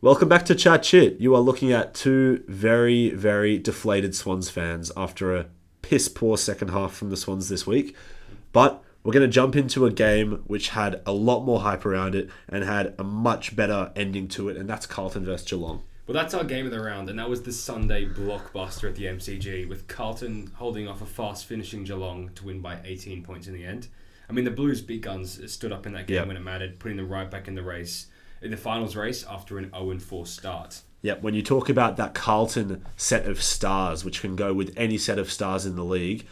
Welcome back to Chat Chit. You are looking at two very, very deflated Swans fans after a piss poor second half from the Swans this week. But we're going to jump into a game which had a lot more hype around it and had a much better ending to it, and that's Carlton versus Geelong. Well, that's our game of the round, and that was the Sunday blockbuster at the MCG, with Carlton holding off a fast-finishing Geelong to win by 18 points in the end. I mean, the Blues' big guns stood up in that game when it mattered, putting them right back in the finals race after an 0-4 start. Yeah, when you talk about that Carlton set of stars, which can go with any set of stars in the league,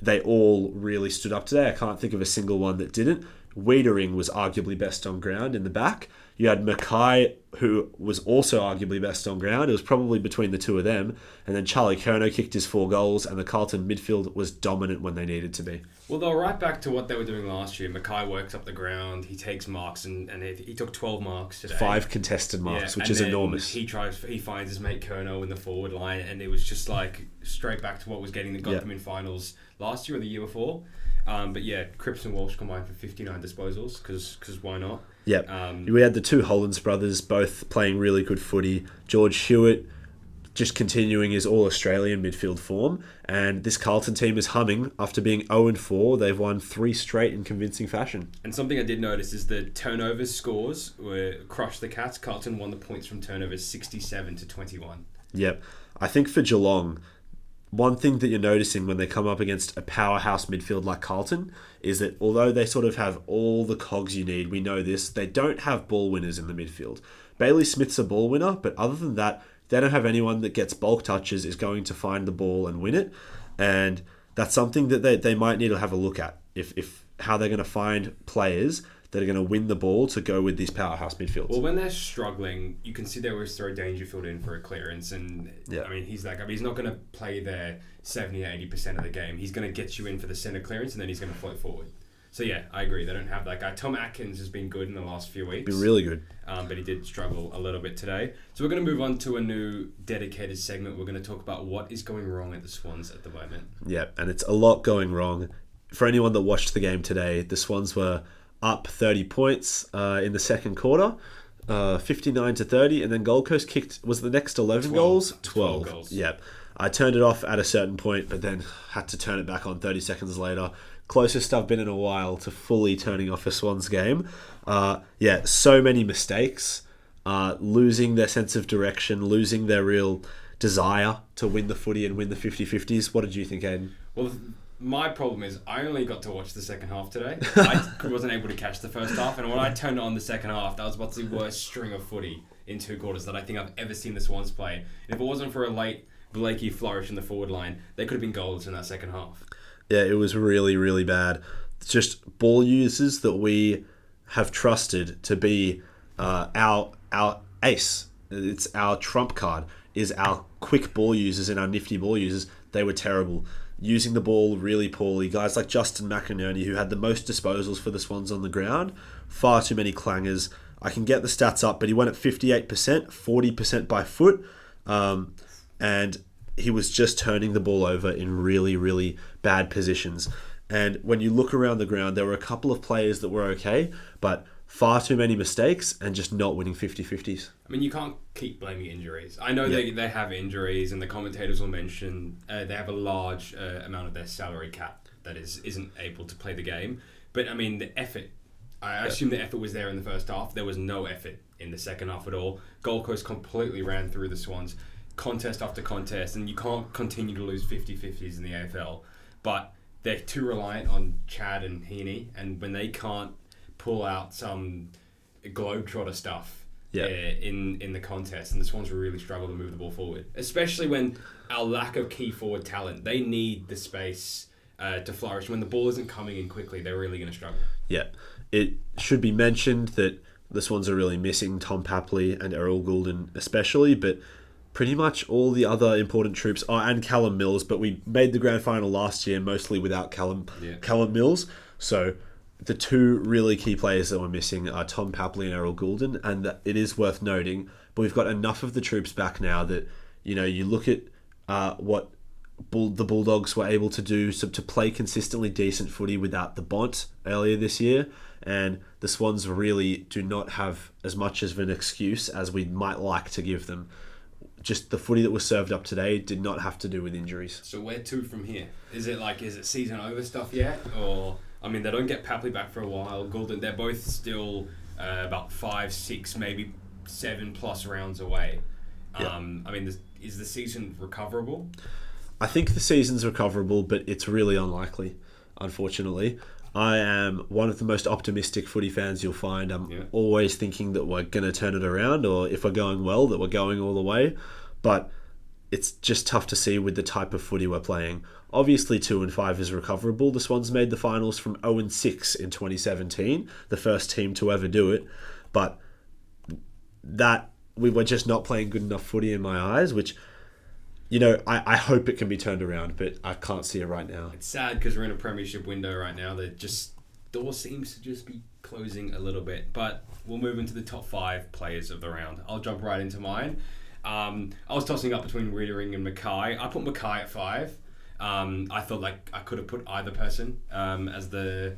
they all really stood up today. I can't think of a single one that didn't. Wiedering was arguably best on ground in the back. You had Mackay, who was also arguably best on ground. It was probably between the two of them. And then Charlie Curnow kicked his 4 goals, and the Carlton midfield was dominant when they needed to be. Well, they're right back to what they were doing last year. Mackay works up the ground, he takes marks, and he took 12 marks today. 5 contested marks, which is enormous. He finds his mate Curnow in the forward line, and it was just like straight back to what was got them in finals last year or the year before. But yeah, Cripps and Walsh combined for 59 disposals, because why not? Yeah, we had the two Hollands brothers both playing really good footy. George Hewitt just continuing his all-Australian midfield form. And this Carlton team is humming. After being 0-4, they've won 3 straight in convincing fashion. And something I did notice is the turnovers scores were crushed the Cats. Carlton won the points from turnovers 67-21. Yep. I think for Geelong, one thing that you're noticing when they come up against a powerhouse midfield like Carlton is that although they sort of have all the cogs you need, we know this, they don't have ball winners in the midfield. Bailey Smith's a ball winner, but other than that, they don't have anyone that gets bulk touches, is going to find the ball and win it. And that's something that they might need to have a look at, if how they're going to find players that are going to win the ball to go with these powerhouse midfields. Well, when they're struggling, you can see they always throw Dangerfield in for a clearance. And I mean, he's that guy. He's not going to play there 70-80% of the game. He's going to get you in for the centre clearance, and then he's going to float forward. So yeah, I agree. They don't have that guy. Tom Atkins has been good in the last few weeks. Been really good. But he did struggle a little bit today. So we're going to move on to a new dedicated segment. We're going to talk about what is going wrong at the Swans at the moment. Yeah, and it's a lot going wrong. For anyone that watched the game today, the Swans were up 30 points in the second quarter, 59-30, and then Gold Coast kicked, was the next 11 goals? 12 goals. Yeah. I turned it off at a certain point, but then had to turn it back on 30 seconds later. Closest I've been in a while to fully turning off a Swans game. So many mistakes, losing their sense of direction, losing their real desire to win the footy and win the 50-50s. What did you think, Aiden? Well, my problem is I only got to watch the second half today. I wasn't able to catch the first half, and when I turned on the second half, that was about the worst string of footy in 2 quarters that I think I've ever seen the Swans play. And if it wasn't for a late Blakey flourish in the forward line, they could have been goals in that second half. Yeah, it was really, really bad. It's just ball users that we have trusted to be our ace. It's our trump card, is our quick ball users and our nifty ball users. They were terrible. Using the ball really poorly. Guys like Justin McInerney, who had the most disposals for the Swans on the ground. Far too many clangers. I can get the stats up, but he went at 58%, 40% by foot. And he was just turning the ball over in really, really bad positions. And when you look around the ground, there were a couple of players that were okay, but far too many mistakes and just not winning 50-50s. I mean, you can't keep blaming injuries. I know they have injuries, and the commentators will mention they have a large amount of their salary cap that isn't able to play the game. But, I mean, the effort, I assume the effort was there in the first half. There was no effort in the second half at all. Gold Coast completely ran through the Swans, contest after contest, and you can't continue to lose 50-50s in the AFL. But they're too reliant on Chad and Heaney, and when they can't pull out some globetrotter stuff in the contest, and the Swans really struggle to move the ball forward, especially when our lack of key forward talent, they need the space to flourish. When the ball isn't coming in quickly, they're really going to struggle. Yeah, it should be mentioned that the Swans are really missing Tom Papley and Errol Goulden especially, but pretty much all the other important troops, and Callum Mills, but we made the grand final last year mostly without Callum Mills. So the 2 really key players that we're missing are Tom Papley and Errol Goulden, and it is worth noting, but we've got enough of the troops back now that, you know, you look at what the Bulldogs were able to do to play consistently decent footy without the Bont earlier this year, and the Swans really do not have as much of an excuse as we might like to give them. Just the footy that was served up today did not have to do with injuries. So where to from here? Is it season over stuff yet? Or, I mean, they don't get Papley back for a while. Goulden, they're both still about 5, 6, maybe 7+ rounds away. Yeah. I mean, is the season recoverable? I think the season's recoverable, but it's really unlikely, unfortunately. I am one of the most optimistic footy fans you'll find. I'm always thinking that we're going to turn it around, or if we're going well, that we're going all the way. But it's just tough to see with the type of footy we're playing. Obviously, 2 and 5 is recoverable. The Swans made the finals from 0 and 6 in 2017, the first team to ever do it. But that we were just not playing good enough footy in my eyes, which, you know, I hope it can be turned around, but I can't see it right now. It's sad because we're in a premiership window right now that door seems to just be closing a little bit. But we'll move into the top 5 players of the round. I'll jump right into mine. I was tossing up between Riedering and Mackay. I put Mackay at 5. I thought like I could have put either person as the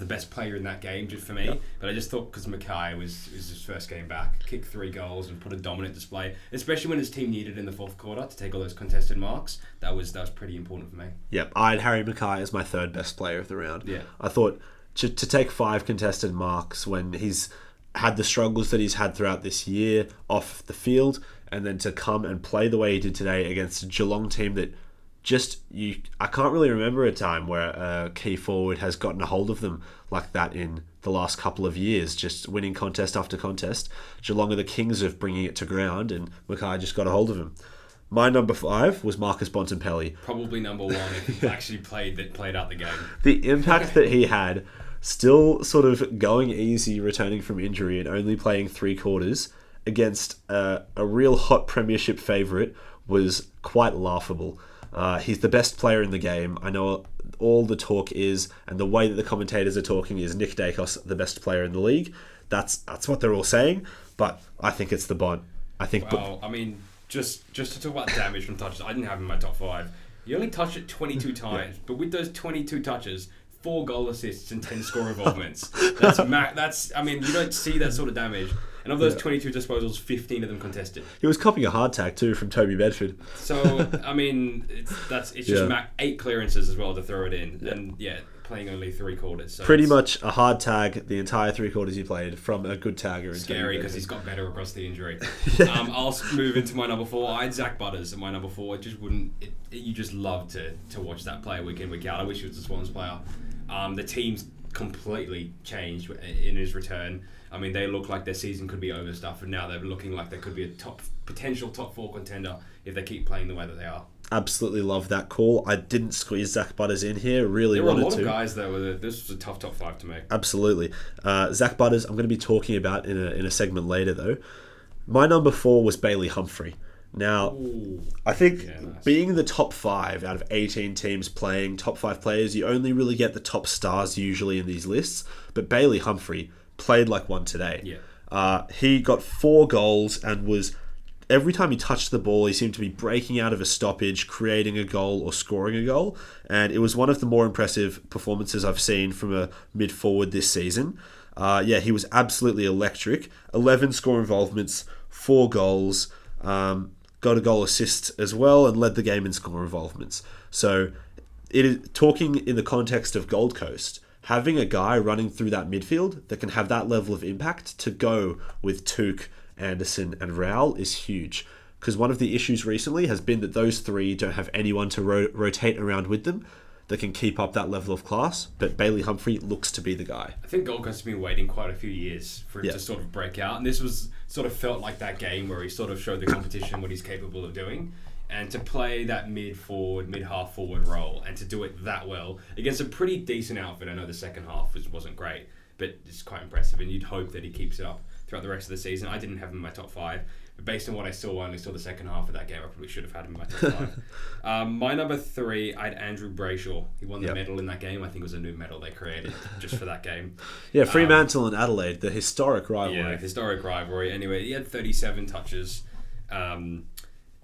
best player in that game just for me. Yep. But I just thought because Mackay was his first game back, kicked 3 goals and put a dominant display, especially when his team needed in the fourth quarter to take all those contested marks. That was pretty important for me. Yep, I had Harry Mackay as my 3rd best player of the round. Yeah. I thought to take 5 contested marks when he's had the struggles that he's had throughout this year off the field, and then to come and play the way he did today against a Geelong team that I can't really remember a time where a key forward has gotten a hold of them like that in the last couple of years, just winning contest after contest. Geelong are the kings of bringing it to ground, and Mackay just got a hold of him. My number 5 was Marcus Bontempelli. Probably number 1 if he actually played out the game. The impact that he had, still sort of going easy, returning from injury and only playing 3 quarters against a real hot premiership favourite, was quite laughable. He's the best player in the game. I know all the talk is, and the way that the commentators are talking is Nick Dacos, the best player in the league. That's what they're all saying, but I think it's the Bont. I think. Well, I mean, just to talk about damage from touches, I didn't have him in my top 5. He only touched it 22 times, but with those 22 touches, 4 goal assists and 10 score involvements. That's I mean, you don't see that sort of damage. And of those 22 disposals, 15 of them contested. He was copying a hard tag too from Toby Bedford. So I mean, it's just 8 clearances as well to throw it in, and playing only 3 quarters. So pretty much a hard tag the entire 3 quarters he played from a good tagger. Scary because he's got better across the injury. I'll move into my number 4. I had Zach Butters at my number 4. It just wouldn't. You just love to watch that player week in, week out. I wish he was a Swans player. The team's completely changed in his return. I mean, they look like their season could be over stuff, and now they're looking like they could be a potential top 4 contender if they keep playing the way that they are. Absolutely love that call. I didn't squeeze Zach Butters in here. Really wanted to. There were a lot of guys though. This was a tough top 5 to make. Absolutely. Zach Butters, I'm going to be talking about in a segment later though. My number 4 was Bailey Humphrey. Now, I think being the top 5 out of 18 teams playing, top 5 players, you only really get the top stars usually in these lists. But Bailey Humphrey played like one today. Yeah. He got 4 goals and was, every time he touched the ball, he seemed to be breaking out of a stoppage, creating a goal or scoring a goal. And it was one of the more impressive performances I've seen from a mid-forward this season. He was absolutely electric. 11 score involvements, 4 goals, got a goal assist as well, and led the game in score involvements. So, it is talking in the context of Gold Coast, having a guy running through that midfield that can have that level of impact to go with Touk, Anderson and Rowell is huge. Because one of the issues recently has been that those 3 don't have anyone to rotate around with them that can keep up that level of class. But Bailey Humphrey looks to be the guy. I think Gold Coast has been waiting quite a few years for him to sort of break out. And this was sort of felt like that game where he sort of showed the competition what he's capable of doing. And to play that mid-half forward role and to do it that well against a pretty decent outfit. I know the second half wasn't great, but it's quite impressive. And you'd hope that he keeps it up throughout the rest of the season. I didn't have him in my top 5. But based on what I saw, I only saw the second half of that game. I probably should have had him in my top 5. My number 3, I had Andrew Brayshaw. He won the medal in that game. I think it was a new medal they created just for that game. Yeah, Fremantle and Adelaide, the historic rivalry. Yeah, historic rivalry. Anyway, he had 37 touches.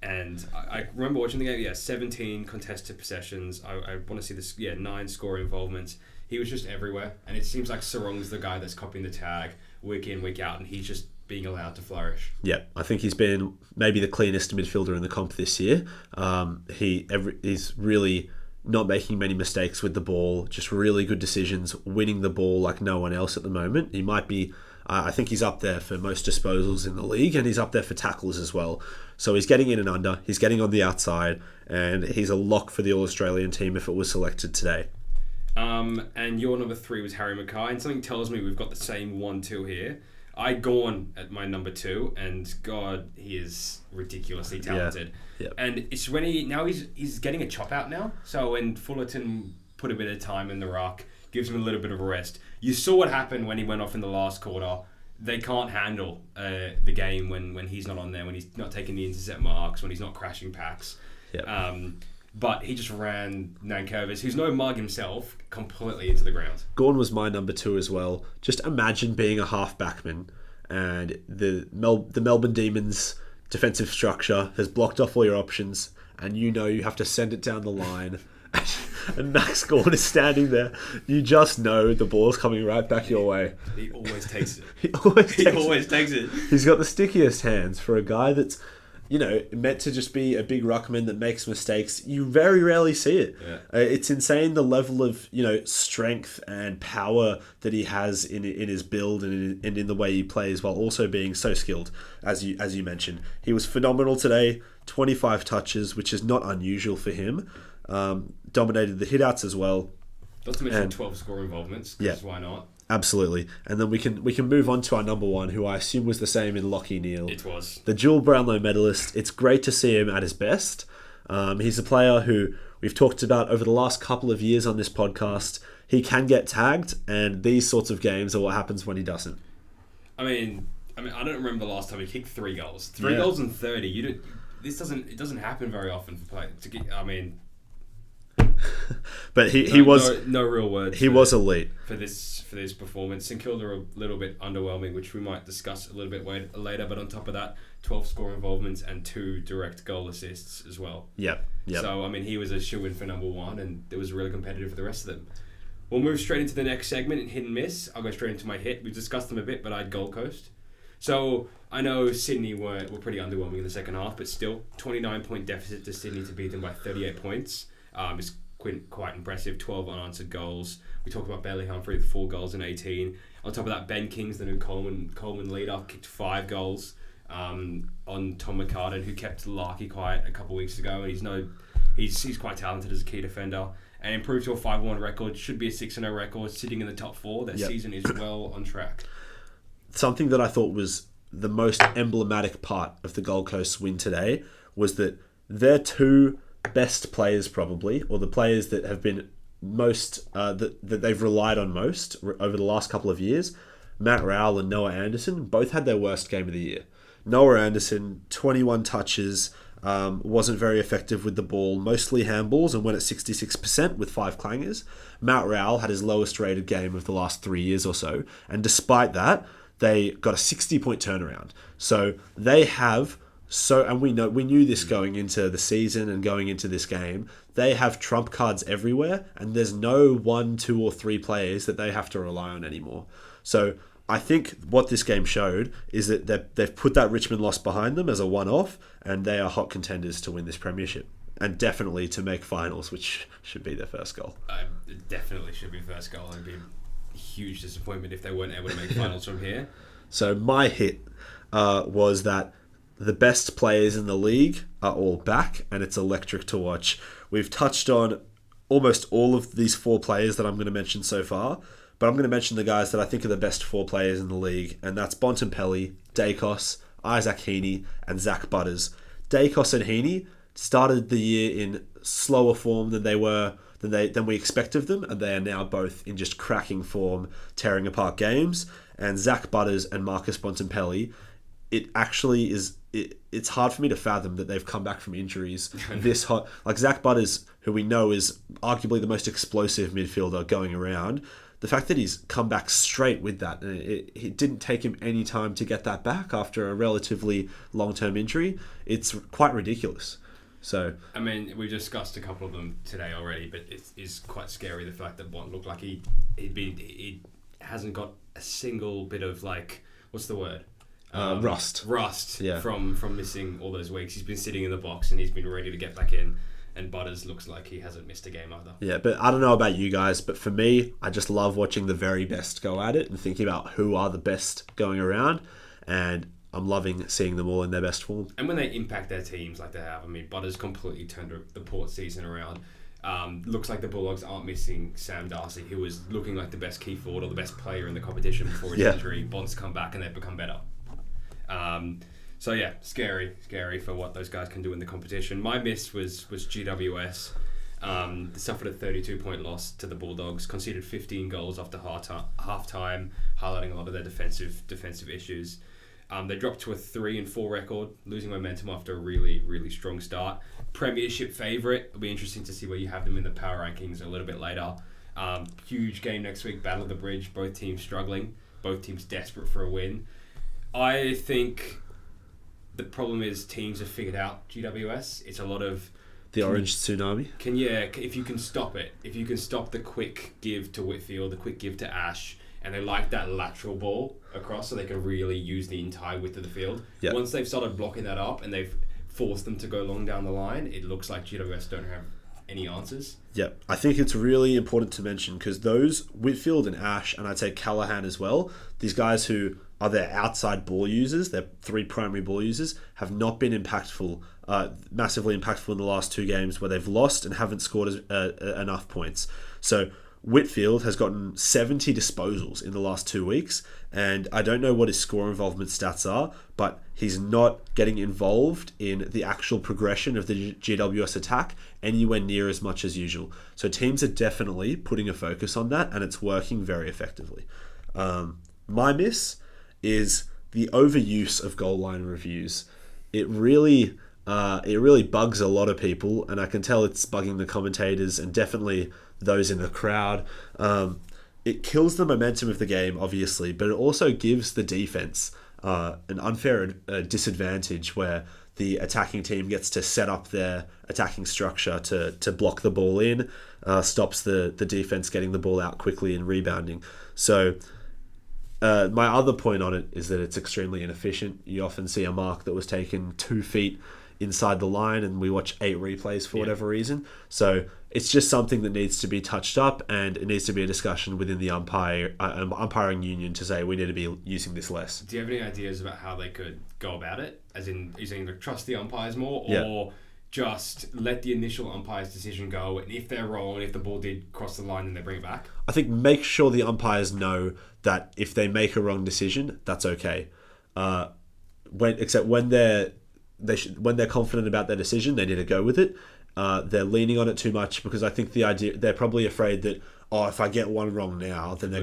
And I remember watching the game. Yeah, 17 contested possessions. I want to see this. Yeah, 9 score involvements. He was just everywhere, and it seems like Sarong's the guy that's copying the tag week in, week out, and he's just being allowed to flourish. Yeah, I think he's been maybe the cleanest midfielder in the comp this year. He's really not making many mistakes with the ball, just really good decisions, winning the ball like no one else at the moment. He might be, I think he's up there for most disposals in the league, and he's up there for tackles as well. So he's getting in and under, he's getting on the outside, and he's a lock for the All-Australian team if it was selected today. And your number 3 was Harry Mackay, and something tells me we've got the same 1-2 here. I Gorn at my number 2, and God, he is ridiculously talented. Yeah. Yep. And it's when he's getting a chop out now. So when Fullerton put a bit of time in the ruck, gives him a little bit of a rest. You saw what happened when he went off in the last quarter. They can't handle the game when he's not on there, when he's not taking the intercept marks, when he's not crashing packs. Yep. But he just ran Nankervis, who's no mug himself, completely into the ground. Gorn was my number 2 as well. Just imagine being a half-backman and the Melbourne Demons defensive structure has blocked off all your options, and you know you have to send it down the line, and Max Gorn is standing there. You just know the ball's coming right back your way. He always takes it. He always takes it. He's got the stickiest hands for a guy that's, meant to just be a big ruckman that makes mistakes. You very rarely see it. Yeah. It's insane the level of strength and power that he has in his build and in the way he plays, while also being so skilled, as you mentioned. He was phenomenal today. 25 touches, which is not unusual for him. Dominated the hitouts as well. Not to mention 12 score involvements. Yeah. Why not? Absolutely. And then we can move on to our number 1, who I assume was the same in Lachie Neale. It was. The dual Brownlow medalist. It's great to see him at his best. He's a player who we've talked about over the last couple of years on this podcast. He can get tagged, and these sorts of games are what happens when he doesn't. I mean, I don't remember the last time he kicked 3 goals. 3 goals in 30. It doesn't happen very often for players to get. But he was no real words. He was elite for this performance. St Kilda are a little bit underwhelming, which we might discuss a little bit later. But on top of that, 12 score involvements and 2 direct goal assists as well. Yep. So he was a shoe-in for number 1, and it was really competitive for the rest of them. We'll move straight into the next segment in hit and miss. I'll go straight into my hit. We've discussed them a bit, but I had Gold Coast. So I know Sydney were pretty underwhelming in the second half, but still 29-point deficit to Sydney to beat them by 38 points. It's quite impressive. 12 unanswered goals. We talked about Bailey Humphrey with 4 goals in 18. On top of that, Ben Kings, the new Coleman leader, kicked 5 goals on Tom McCartan, who kept Larky quiet a couple of weeks ago, and he's quite talented as a key defender. And improved to a 5-1 record. Should be a 6-0 record, sitting in the top 4. Their season is well on track. Something that I thought was the most emblematic part of the Gold Coast win today was that their 2 best players, probably, or the players that have been most that they've relied on most over the last couple of years, Matt Rowell and Noah Anderson, both had their worst game of the year. Noah Anderson, 21 touches, wasn't very effective with the ball, mostly handballs, and went at 66% with 5 clangers. Matt Rowell had his lowest rated game of the last 3 years or so, and despite that, they got a 60-point turnaround. So they have. And we knew this going into the season and going into this game. They have trump cards everywhere, and there's no 1, 2, or 3 players that they have to rely on anymore. So I think what this game showed is that they've put that Richmond loss behind them as a one-off, and they are hot contenders to win this premiership, and definitely to make finals, which should be their first goal. It definitely should be first goal. It'd be a huge disappointment if they weren't able to make finals from here. So my hit was that the best players in the league are all back, and it's electric to watch. We've touched on almost all of these 4 players that I'm going to mention so far, but I'm going to mention the guys that I think are the best 4 players in the league, and that's Bontempelli, Dacos, Isaac Heaney, and Zach Butters. Dacos and Heaney started the year in slower form than we expect of them, and they are now both in just cracking form, tearing apart games. And Zach Butters and Marcus Bontempelli, it actually is. It's hard for me to fathom that they've come back from injuries this hot. Like Zach Butters, who we know is arguably the most explosive midfielder going around, the fact that he's come back straight with that, it didn't take him any time to get that back after a relatively long-term injury. It's quite ridiculous. So I mean, we discussed a couple of them today already, but it is quite scary the fact that one looked like he hasn't got a single bit of like, what's the word? Rust. Yeah. From missing all those weeks. He's been sitting in the box and he's been ready to get back in. And Butters looks like he hasn't missed a game either. Yeah, but I don't know about you guys, but for me, I just love watching the very best go at it and thinking about who are the best going around. And I'm loving seeing them all in their best form. And when they impact their teams like they have, I mean, Butters completely turned the Port season around. Looks like the Bulldogs aren't missing Sam Darcy, who was looking like the best key forward or the best player in the competition before his injury. Bond's come back and they've become better. So yeah, scary for what those guys can do in the competition. My miss was GWS. They suffered a 32-point loss to the Bulldogs, conceded 15 goals after half-time, highlighting a lot of their defensive issues. They dropped to a 3-4 record, losing momentum after a really, really strong start. Premiership favourite. It'll be interesting to see where you have them in the power rankings a little bit later. Huge game next week, Battle of the Bridge. Both teams struggling. Both teams desperate for a win. I think the problem is teams have figured out GWS. It's a lot of the orange tsunami. If you can stop it, if you can stop the quick give to Whitfield, the quick give to Ash, and they like that lateral ball across so they can really use the entire width of the field. Yep. Once they've started blocking that up and they've forced them to go long down the line, it looks like GWS don't have any answers. Yep. I think it's really important to mention because those, Whitfield and Ash, and I'd say Callahan as well, these guys who are their outside ball users, their three primary ball users, have not been massively impactful in the last two games where they've lost and haven't scored enough points. So Whitfield has gotten 70 disposals in the last 2 weeks, and I don't know what his score involvement stats are, but he's not getting involved in the actual progression of the GWS attack anywhere near as much as usual. So teams are definitely putting a focus on that, and it's working very effectively. My miss is the overuse of goal line reviews. It really bugs a lot of people, and I can tell it's bugging the commentators and definitely those in the crowd. It kills the momentum of the game, obviously, but it also gives the defense an unfair disadvantage where the attacking team gets to set up their attacking structure to block the ball in, stops the defense getting the ball out quickly and rebounding. So my other point on it is that it's extremely inefficient. You often see a mark that was taken 2 feet inside the line and we watch 8 replays for whatever reason. So it's just something that needs to be touched up, and it needs to be a discussion within the umpiring union to say we need to be using this less. Do you have any ideas about how they could go about it? As in, are you saying to trust the umpires more, or just let the initial umpire's decision go, and if they're wrong, if the ball did cross the line, then they bring it back? I think make sure the umpires know that if they make a wrong decision, that's okay. When they're confident about their decision, they need to go with it. They're leaning on it too much because I think they're probably afraid that, if I get one wrong now, then they're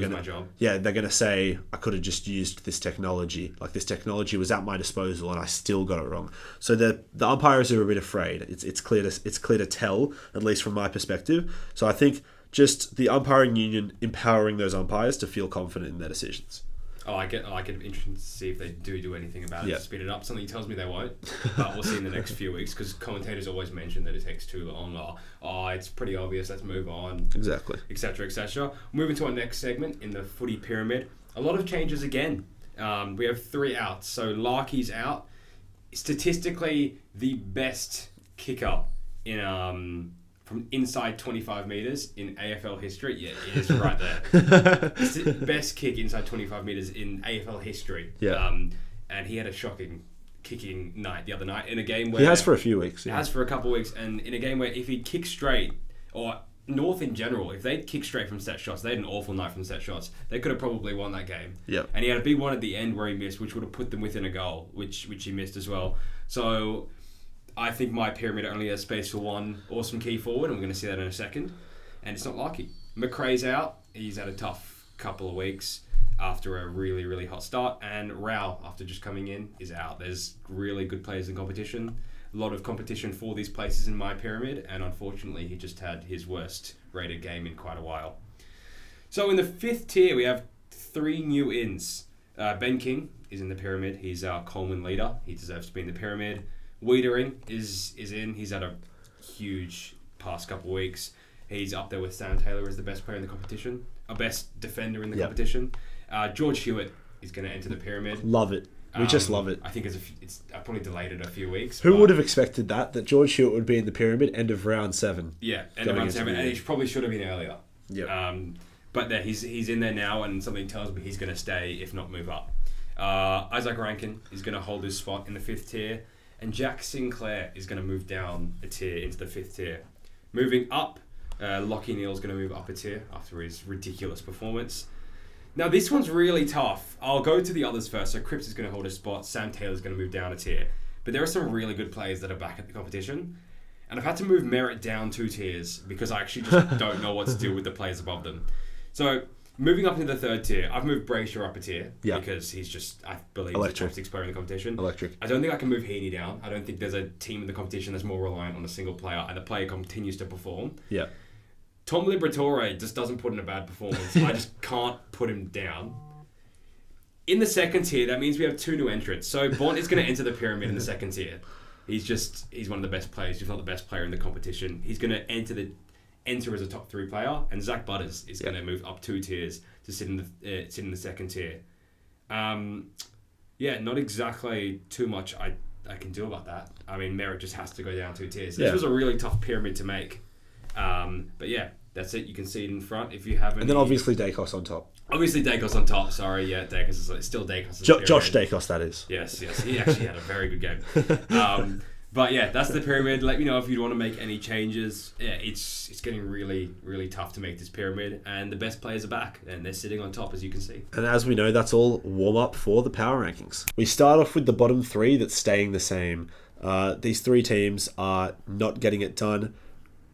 gonna say I could have just used this technology. Like, this technology was at my disposal and I still got it wrong. So the umpires are a bit afraid. It's clear to tell, at least from my perspective. So I think just the umpiring union empowering those umpires to feel confident in their decisions. I like it. Interesting to see if they do anything about it to speed it up. Something tells me they won't, but we'll see in the next few weeks, because commentators always mention that it takes too long. It's pretty obvious, let's move on. Exactly. Etc. etc. Moving to our next segment in the footy pyramid. A lot of changes again. We have 3 outs. So Larkey's out. Statistically, the best kicker in from inside 25 metres in AFL history. Yeah, it is right there. It's the best kick inside 25 metres in AFL history. Yeah. And he had a shocking kicking night the other night in a game where... He has for a few weeks. Yeah. Has for a couple of weeks. And in a game where if he'd kick straight, or North in general, if they'd kick straight from set shots, they had an awful night from set shots. They could have probably won that game. Yeah. And he had a big one at the end where he missed, which would have put them within a goal, which he missed as well. So I think my pyramid only has space for one awesome key forward, and we're going to see that in a second. And it's not Larky. McRae's out. He's had a tough couple of weeks after a really, really hot start. And Rao, after just coming in, is out. There's really good players in competition. A lot of competition for these places in my pyramid, and unfortunately he just had his worst rated game in quite a while. So in the 5th tier, we have 3 new ins. Ben King is in the pyramid. He's our Coleman leader. He deserves to be in the pyramid. Wiedering is in. He's had a huge past couple of weeks. He's up there with Sam Taylor as the best player in the competition, our best defender in the competition. George Hewitt is going to enter the pyramid. Love it. We just love it. I think I probably delayed it a few weeks. Who would have expected that George Hewitt would be in the pyramid end of round 7? Yeah, end of round 7, and he probably should have been earlier. Yeah. But he's in there now, and something tells me he's going to stay, if not move up. Isaac Rankin is going to hold his spot in the 5th tier, and Jack Sinclair is going to move down a tier into the 5th tier. Moving up, Lachie Neale's going to move up a tier after his ridiculous performance. Now, this one's really tough. I'll go to the others first. So Cripps is going to hold his spot. Sam Taylor's going to move down a tier. But there are some really good players that are back at the competition. And I've had to move Merritt down 2 tiers because I actually just don't know what to do with the players above them. So, moving up into the 3rd tier, I've moved Brayshaw up a tier because he's just, I believe, the top 6 player in the competition. Electric. I don't think I can move Heaney down. I don't think there's a team in the competition that's more reliant on a single player, and the player continues to perform. Yeah. Tom Liberatore just doesn't put in a bad performance. I just can't put him down. In the 2nd tier, that means we have 2 new entrants. So Bont is going to enter the pyramid in the 2nd tier. He's one of the best players, if not the best player in the competition. He's going to enter as a top 3 player, and Zach Butters is going to move up 2 tiers to sit in the 2nd tier. Not exactly too much I can do about that. I mean, Merritt just has to go down 2 tiers. This was a really tough pyramid to make. But yeah, that's it. You can see it in front if you haven't. And then obviously Dacos on top. Obviously Dacos on top. Sorry, yeah, Dacos is still Dacos. Josh Dacos, that is. Yes. He actually had a very good game. But yeah, that's the pyramid. Let me know if you want to make any changes. Yeah, it's getting really, really tough to make this pyramid, and the best players are back, and they're sitting on top, as you can see. And as we know, that's all warm up for the power rankings. We start off with the bottom 3 that's staying the same. These 3 teams are not getting it done.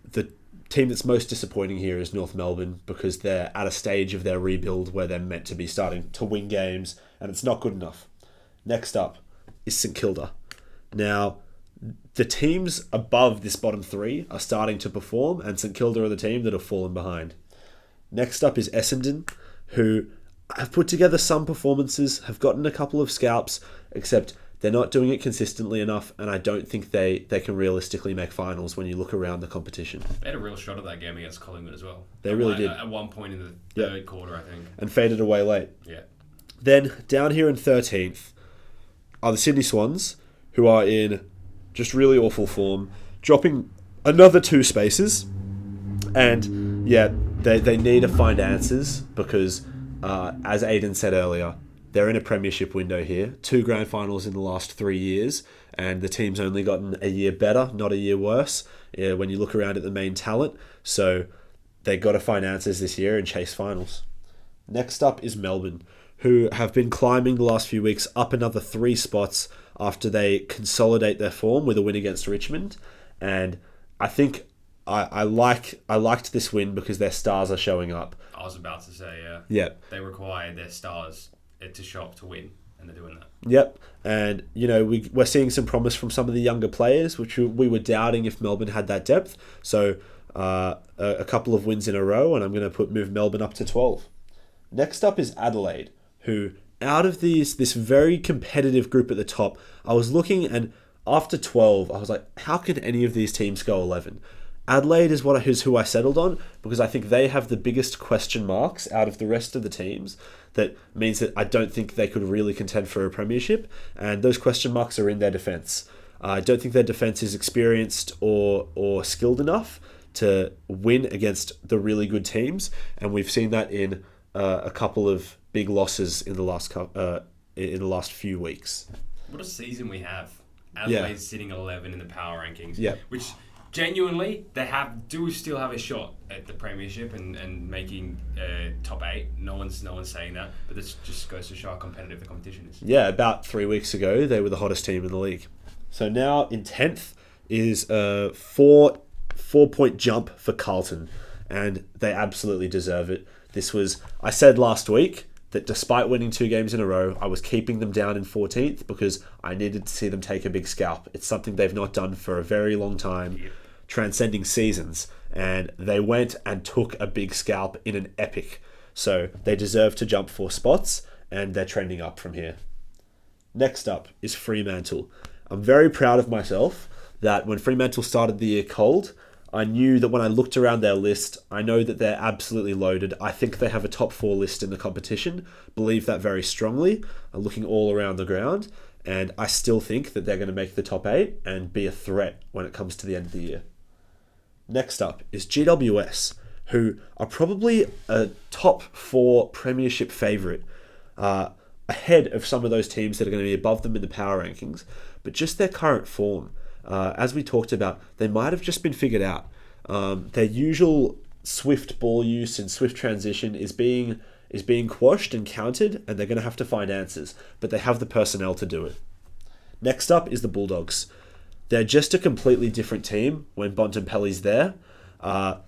The team that's most disappointing here is North Melbourne because they're at a stage of their rebuild where they're meant to be starting to win games, and it's not good enough. Next up is St Kilda. Now, the teams above this bottom 3 are starting to perform, and St Kilda are the team that have fallen behind. Next up is Essendon, who have put together some performances, have gotten a couple of scalps, except they're not doing it consistently enough, and I don't think they can realistically make finals when you look around the competition. They had a real shot at that game against Collingwood as well. They really did. At one point in the 3rd quarter, I think. And faded away late. Yeah. Then, down here in 13th are the Sydney Swans, who are in just really awful form, dropping another 2 spaces. And, yeah, they need to find answers because, as Aidan said earlier, they're in a premiership window here. 2 grand finals in the last 3 years, and the team's only gotten a year better, not a year worse, when you look around at the main talent. So they've got to find answers this year and chase finals. Next up is Melbourne, who have been climbing the last few weeks up another 3 spots after they consolidate their form with a win against Richmond. And I think I liked this win because their stars are showing up. I was about to say, yeah. Yeah. They require their stars to show up to win, and they're doing that. Yep. And, we're seeing some promise from some of the younger players, which we were doubting if Melbourne had that depth. So a couple of wins in a row, and I'm going to move Melbourne up to 12. Next up is Adelaide, who, out of this very competitive group at the top, I was looking, and after 12, I was like, how can any of these teams go 11? Adelaide is who I settled on because I think they have the biggest question marks out of the rest of the teams. That means that I don't think they could really contend for a premiership, and those question marks are in their defence. I don't think their defence is experienced or skilled enough to win against the really good teams, and we've seen that in a couple of big losses in the last few weeks. What a season we have! Adelaide's sitting 11 in the power rankings. Yeah. Which genuinely they do still have a shot at the premiership and making top 8. No one's saying that, but this just goes to show how competitive the competition is. Yeah, about 3 weeks ago they were the hottest team in the league. So now in 10th is a 4-point jump for Carlton, and they absolutely deserve it. I said last week that despite winning 2 games in a row, I was keeping them down in 14th because I needed to see them take a big scalp. It's something they've not done for a very long time, transcending seasons. And they went and took a big scalp in an epic. So they deserve to jump 4 spots, and they're trending up from here. Next up is Fremantle. I'm very proud of myself that when Fremantle started the year cold, I knew that when I looked around their list, I know that they're absolutely loaded. I think they have a top 4 list in the competition. Believe that very strongly. I'm looking all around the ground, and I still think that they're going to make the top 8 and be a threat when it comes to the end of the year. Next up is GWS, who are probably a top 4 premiership favourite, ahead of some of those teams that are going to be above them in the power rankings. But just their current form, as we talked about, they might have just been figured out. Their usual swift ball use and swift transition is being quashed and countered, and they're going to have to find answers. But they have the personnel to do it. Next up is the Bulldogs. They're just a completely different team when Bontempelli's there.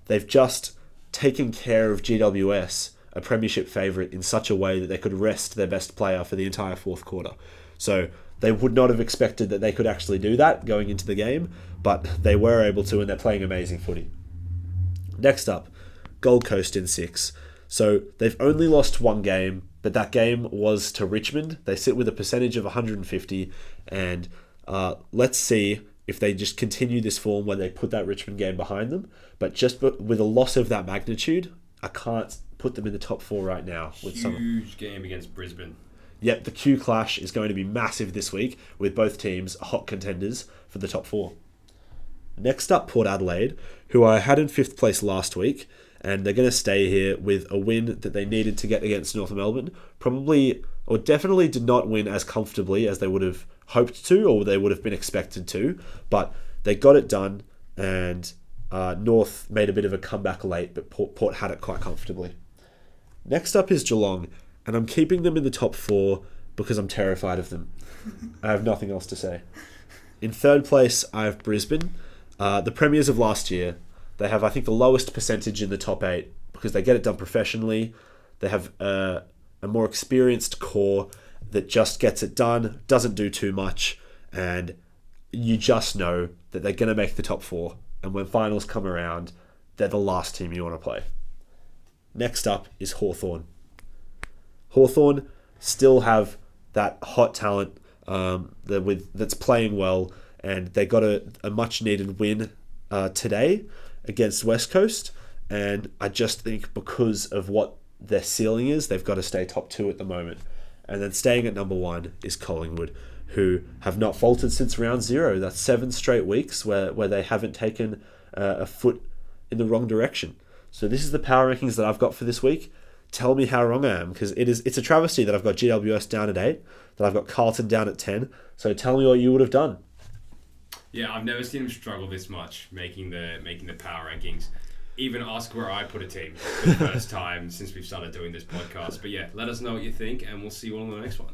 They've just taken care of GWS, a premiership favourite, in such a way that they could rest their best player for the entire fourth quarter. So they would not have expected that they could actually do that going into the game, but they were able to, and they're playing amazing footy. Next up, Gold Coast in 6. So they've only lost 1 game, but that game was to Richmond. They sit with a percentage of 150, and let's see if they just continue this form where they put that Richmond game behind them. But just with a loss of that magnitude, I can't put them in the top 4 right now. Huge game against Brisbane. Yep, the Q clash is going to be massive this week, with both teams hot contenders for the top 4. Next up, Port Adelaide, who I had in 5th place last week, and they're going to stay here with a win that they needed to get against North Melbourne. Probably, or definitely did not win as comfortably as they would have hoped to, or they would have been expected to, but they got it done, and North made a bit of a comeback late, but Port had it quite comfortably. Next up is Geelong, and I'm keeping them in the top 4 because I'm terrified of them. I have nothing else to say. In 3rd place, I have Brisbane. The premiers of last year. They have, I think, the lowest percentage in the top 8 because they get it done professionally. They have a more experienced core that just gets it done, doesn't do too much, and you just know that they're going to make the top 4. And when finals come around, they're the last team you want to play. Next up is Hawthorn. Hawthorn still have that hot talent that's playing well, and they got a much-needed win today against West Coast, and I just think because of what their ceiling is, they've got to stay top 2 at the moment. And then staying at number 1 is Collingwood, who have not faltered since round 0. That's 7 straight weeks where they haven't taken a foot in the wrong direction. So this is the power rankings that I've got for this week. Tell me how wrong I am, because it's a travesty that I've got GWS down at 8, that I've got Carlton down at 10. So tell me what you would have done. Yeah, I've never seen him struggle this much making the power rankings. Even ask where I put a team for the first time since we've started doing this podcast. But yeah, let us know what you think, and we'll see you all on the next one.